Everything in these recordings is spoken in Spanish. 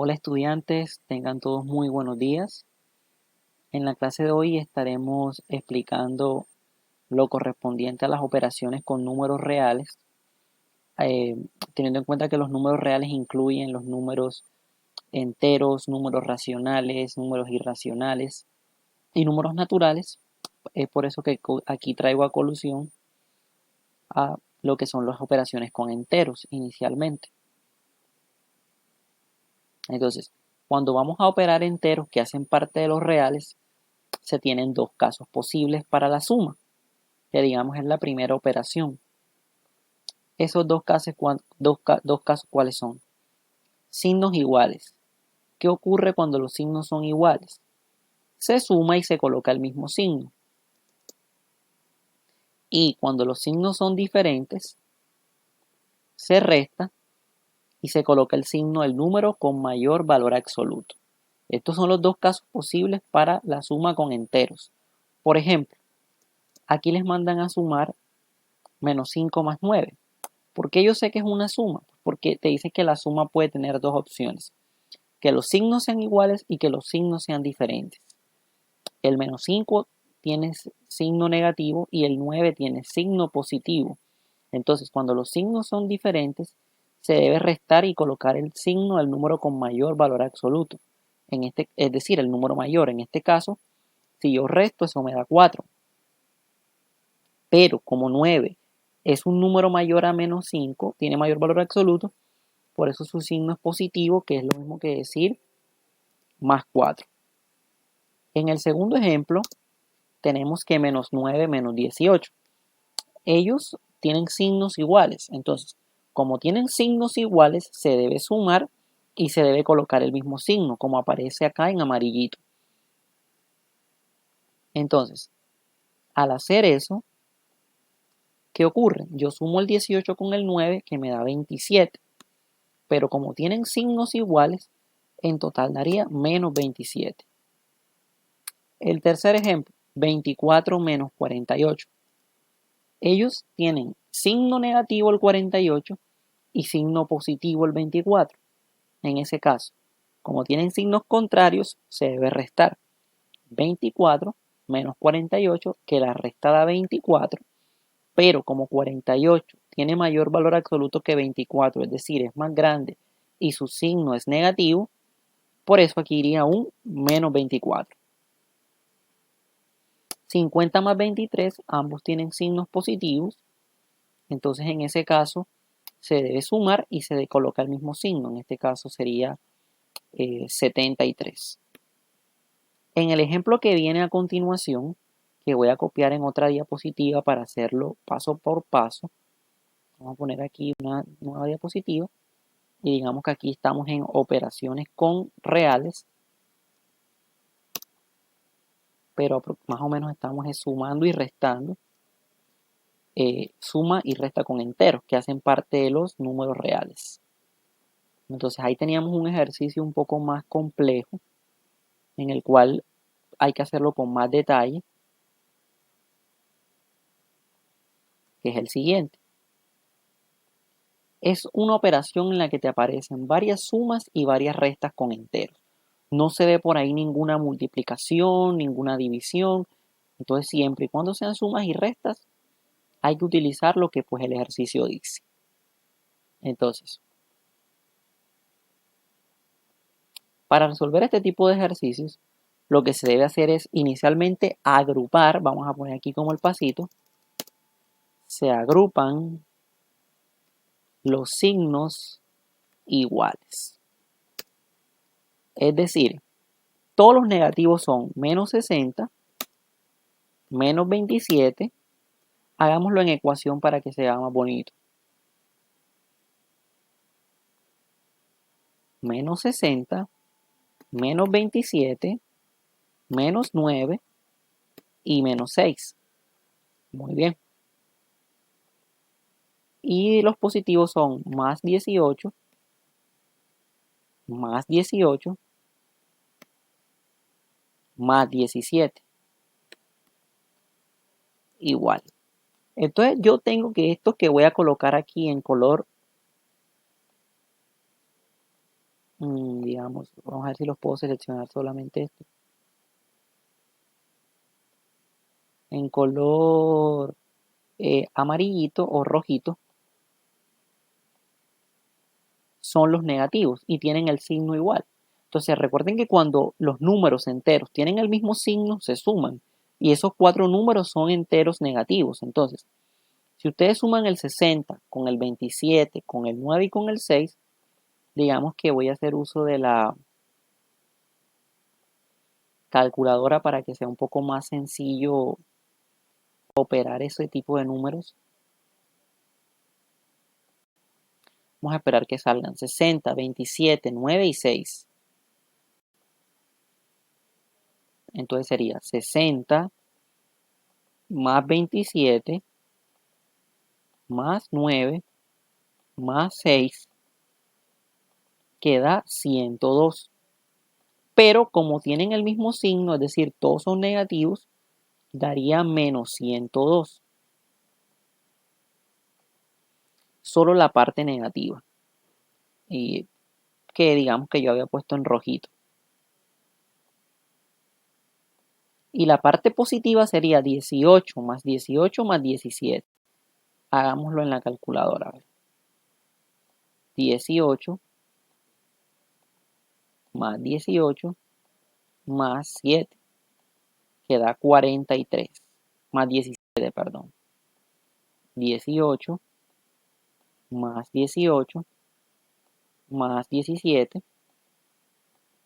Hola estudiantes, tengan todos muy buenos días. En la clase de hoy estaremos explicando lo correspondiente a las operaciones con números reales, eh, teniendo en cuenta que los números reales incluyen los números enteros, números racionales, números irracionales y números naturales. Es por eso que aquí traigo a colusión a lo que son las operaciones con enteros inicialmente. Entonces, cuando vamos a operar enteros que hacen parte de los reales, se tienen dos casos posibles para la suma, que digamos es la primera operación. Esos dos casos, ¿cuáles son? Signos iguales. ¿Qué ocurre cuando los signos son iguales? Se suma y se coloca el mismo signo. Y cuando los signos son diferentes, se resta y se coloca el signo del número con mayor valor absoluto. Estos son los dos casos posibles para la suma con enteros. Por ejemplo, aquí les mandan a sumar menos 5 más 9. ¿Por qué yo sé que es una suma? Porque te dice que la suma puede tener dos opciones. Que los signos sean iguales y que los signos sean diferentes. El menos 5 tiene signo negativo y el 9 tiene signo positivo. Entonces, cuando los signos son diferentes, se debe restar y colocar el signo del número con mayor valor absoluto. Es decir, el número mayor. En este caso, si yo resto, eso me da 4. Pero como 9 es un número mayor a menos 5, tiene mayor valor absoluto, por eso su signo es positivo, que es lo mismo que decir más 4. En el segundo ejemplo, tenemos que menos 9 menos 18. Ellos tienen signos iguales, entonces, como tienen signos iguales, se debe sumar y se debe colocar el mismo signo, como aparece acá en amarillito. Entonces, al hacer eso, ¿qué ocurre? Yo sumo el 18 con el 9, que me da 27. Pero como tienen signos iguales, en total daría menos 27. El tercer ejemplo, 24 menos 48. Ellos tienen signo negativo el 48 y signo positivo el 24. En ese caso, como tienen signos contrarios, se debe restar 24 menos 48, que la resta da 24, pero como 48 tiene mayor valor absoluto que 24, es decir, es más grande y su signo es negativo, por eso aquí iría un menos 24. 50 más 23, ambos tienen signos positivos, entonces en ese caso se debe sumar y se coloca el mismo signo, en este caso sería 73. En el ejemplo que viene a continuación, que voy a copiar en otra diapositiva para hacerlo paso por paso, vamos a poner aquí una nueva diapositiva y digamos que aquí estamos en operaciones con reales, pero más o menos estamos sumando y restando. Suma y resta con enteros que hacen parte de los números reales. Entonces ahí teníamos un ejercicio un poco más complejo en el cual hay que hacerlo con más detalle, que es el siguiente. Es una operación en la que te aparecen varias sumas y varias restas con enteros. No se ve por ahí ninguna multiplicación, ninguna división. Entonces siempre y cuando sean sumas y restas, hay que utilizar lo que pues el ejercicio dice. Entonces, para resolver este tipo de ejercicios, lo que se debe hacer es inicialmente agrupar, vamos a poner aquí como el pasito, se agrupan los signos iguales. Es decir, todos los negativos son menos 60, menos 27, hagámoslo en ecuación para que sea más bonito. Menos 60, menos 27, menos 9 y menos 6. Muy bien. Y los positivos son más 18, más 18, más 17. Igual. Entonces yo tengo que estos que voy a colocar aquí en color, digamos, vamos a ver si los puedo seleccionar solamente esto. En color amarillito o rojito son los negativos y tienen el signo igual. Entonces recuerden que cuando los números enteros tienen el mismo signo, se suman. Y esos 4 números son enteros negativos. Entonces, si ustedes suman el 60 con el 27, con el 9 y con el 6, digamos que voy a hacer uso de la calculadora para que sea un poco más sencillo operar ese tipo de números. Vamos a esperar que salgan 60, 27, 9 y 6. Entonces sería 60 más 27 más 9 más 6 queda 102. Pero como tienen el mismo signo, es decir, todos son negativos, daría menos 102. Solo la parte negativa. Y que digamos que yo había puesto en rojito. Y la parte positiva sería 18 más 18 más 17. Hagámoslo en la calculadora. 18 más 18 más 7, que da 43. Más 17, perdón. 18 más 18 más 17,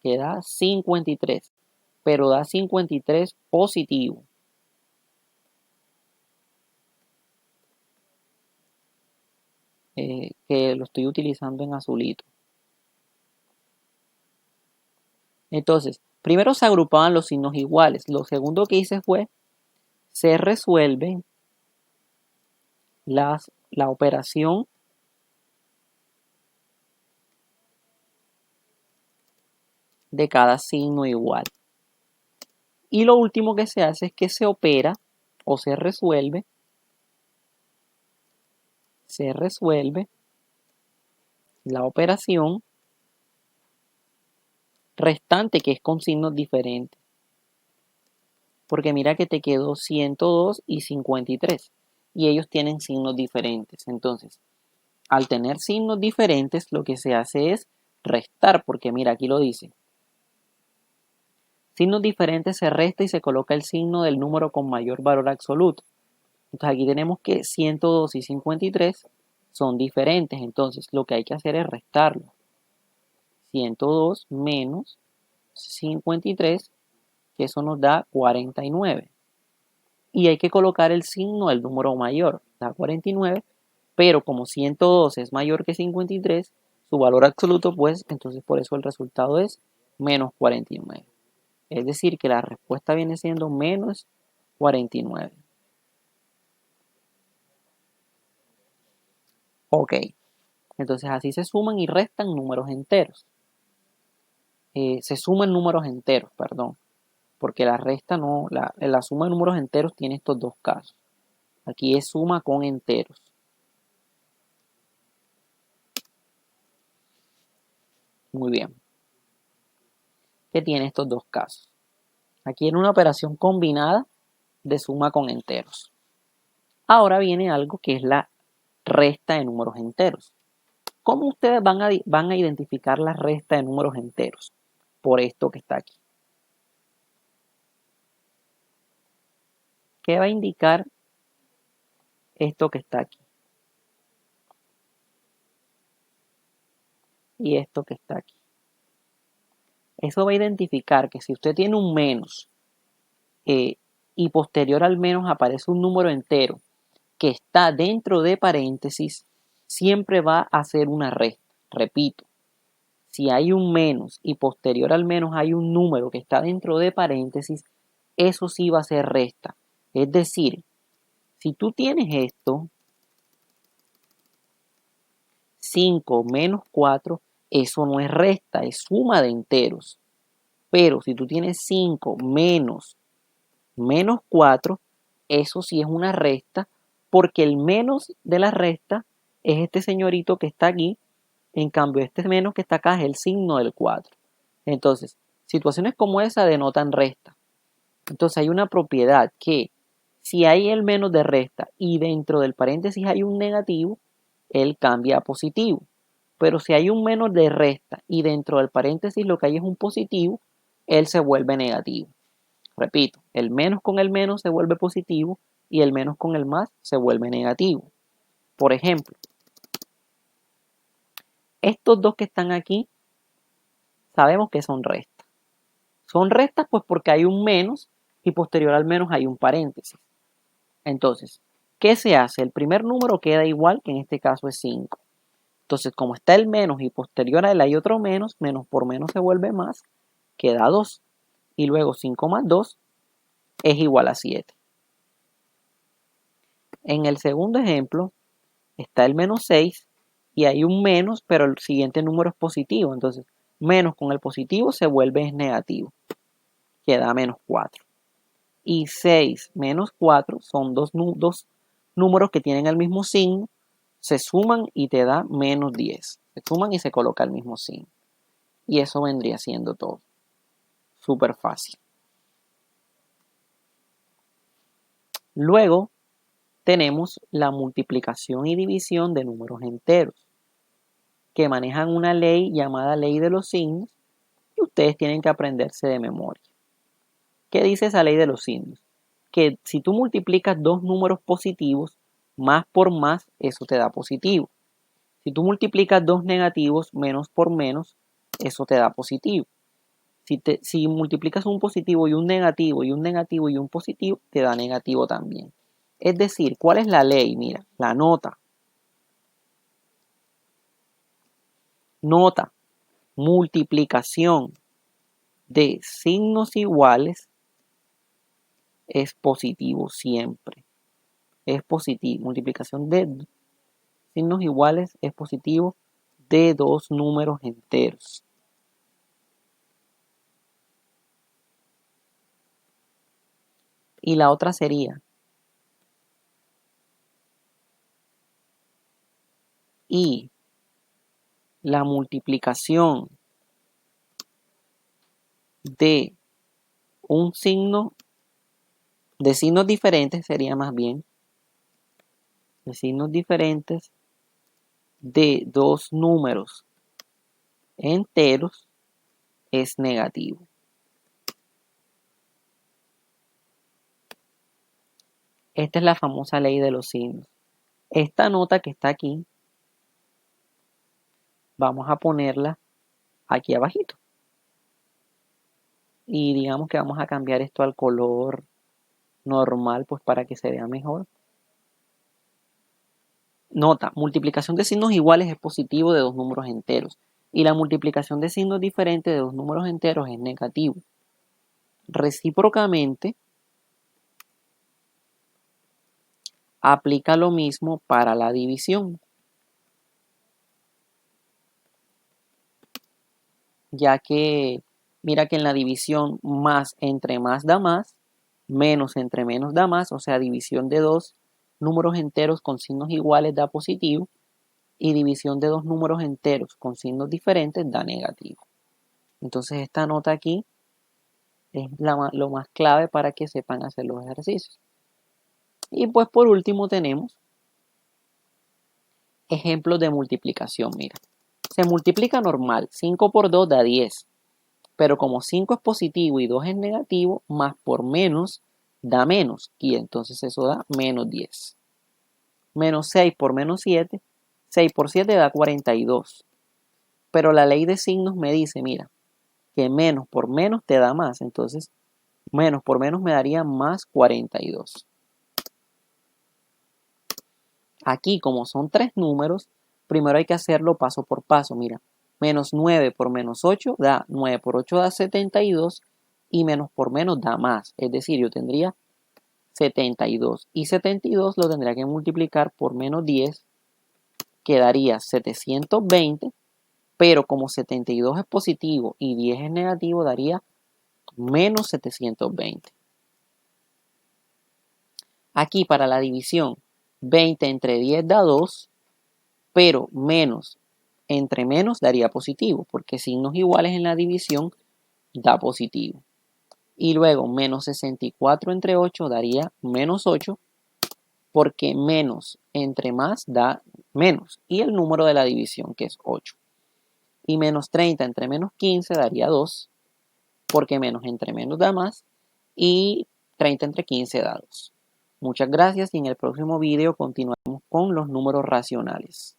que da 53. Pero da 53 positivo. Que lo estoy utilizando en azulito. Entonces, primero se agrupaban los signos iguales. Lo segundo que hice fue, se resuelve la operación de cada signo igual. Y lo último que se hace es que se opera o se resuelve la operación restante, que es con signos diferentes. Porque mira que te quedó 102 y 53. Y ellos tienen signos diferentes. Entonces, al tener signos diferentes, lo que se hace es restar. Porque mira, aquí lo dice. Signos diferentes se resta y se coloca el signo del número con mayor valor absoluto. Entonces aquí tenemos que 102 y 53 son diferentes. Entonces lo que hay que hacer es restarlo. 102 menos 53, que eso nos da 49. Y hay que colocar el signo del número mayor, da 49, pero como 102 es mayor que 53, su valor absoluto, pues entonces por eso el resultado es menos 49. Es decir, que la respuesta viene siendo menos 49. Ok, entonces así se suman y restan números enteros. Se suman números enteros, perdón. Porque la resta no, la suma de números enteros tiene estos dos casos. Aquí es suma con enteros. Muy bien. Que tiene estos dos casos. Aquí en una operación combinada de suma con enteros. Ahora viene algo que es la resta de números enteros. ¿Cómo ustedes van a identificar la resta de números enteros? Por esto que está aquí. ¿Qué va a indicar esto que está aquí? Y esto que está aquí. Eso va a identificar que si usted tiene un menos y posterior al menos aparece un número entero que está dentro de paréntesis, siempre va a ser una resta. Repito, si hay un menos y posterior al menos hay un número que está dentro de paréntesis, eso sí va a ser resta. Es decir, si tú tienes esto, 5 menos 4, eso no es resta, es suma de enteros. Pero si tú tienes 5 menos 4, eso sí es una resta, porque el menos de la resta es este señorito que está aquí, En cambio, este menos que está acá es el signo del 4. Entonces, situaciones como esa denotan resta. Entonces, hay una propiedad que si hay el menos de resta y dentro del paréntesis hay un negativo, él cambia a positivo. Pero si hay un menos de resta y dentro del paréntesis lo que hay es un positivo, él se vuelve negativo. Repito, el menos con el menos se vuelve positivo y el menos con el más se vuelve negativo. Por ejemplo, estos dos que están aquí sabemos que son restas. Son restas pues porque hay un menos y posterior al menos hay un paréntesis. Entonces, ¿qué se hace? El primer número queda igual, que en este caso es 5. Entonces, como está el menos y posterior a él hay otro menos, menos por menos se vuelve más, queda 2. Y luego 5 más 2 es igual a 7. En el segundo ejemplo está el menos 6 y hay un menos, pero el siguiente número es positivo. Entonces, menos con el positivo se vuelve negativo. Queda menos 4. Y 6 menos 4 son dos números que tienen el mismo signo, se suman y te da menos 10. Se suman y se coloca el mismo signo. Y eso vendría siendo todo. Súper fácil. Luego tenemos la multiplicación y división de números enteros, que manejan una ley llamada ley de los signos y ustedes tienen que aprenderse de memoria. ¿Qué dice esa ley de los signos? Que si tú multiplicas dos números positivos, más por más, eso te da positivo. Si tú multiplicas dos negativos, menos por menos, eso te da positivo. Si multiplicas un positivo y un negativo y un negativo y un positivo, te da negativo también. Es decir, ¿cuál es la ley? Mira, la nota. Nota, multiplicación de signos iguales es positivo siempre. Es positivo. Multiplicación de signos iguales es positivo de dos números enteros. Y la otra sería y la multiplicación de un signo, de signos diferentes sería más bien, de signos diferentes de dos números enteros es negativo. Esta es la famosa ley de los signos. Esta nota que está aquí, vamos a ponerla aquí abajito. Y digamos que vamos a cambiar esto al color normal, pues para que se vea mejor. Nota, multiplicación de signos iguales es positivo de dos números enteros. Y la multiplicación de signos diferentes de dos números enteros es negativo. Recíprocamente, aplica lo mismo para la división. Ya que, mira que en la división más entre más da más, menos entre menos da más, o sea, división de dos números enteros con signos iguales da positivo y división de dos números enteros con signos diferentes da negativo. Entonces esta nota aquí es lo más clave para que sepan hacer los ejercicios. Y pues por último tenemos ejemplos de multiplicación. Mira, se multiplica normal, 5 por 2 da 10. Pero como 5 es positivo y 2 es negativo, más por menos da menos. Y entonces eso da menos 10. Menos 6 por menos 7. 6 por 7 da 42. Pero la ley de signos me dice, mira, que menos por menos te da más. Entonces, menos por menos me daría más 42. Aquí, como son tres números, primero hay que hacerlo paso por paso. Mira, menos 9 por menos 8 da 9 por 8 da 72 y menos por menos da más. Es decir, yo tendría 72 y 72 lo tendría que multiplicar por menos 10, quedaría 720, pero como 72 es positivo y 10 es negativo, daría menos 720. Aquí para la división, 20 entre 10 da 2, pero menos entre menos daría positivo, porque signos iguales en la división da positivo. Y luego menos 64 entre 8 daría menos 8, porque menos entre más da menos, y el número de la división que es 8. Y menos 30 entre menos 15 daría 2, porque menos entre menos da más, y 30 entre 15 da 2. Muchas gracias y en el próximo video continuamos con los números racionales.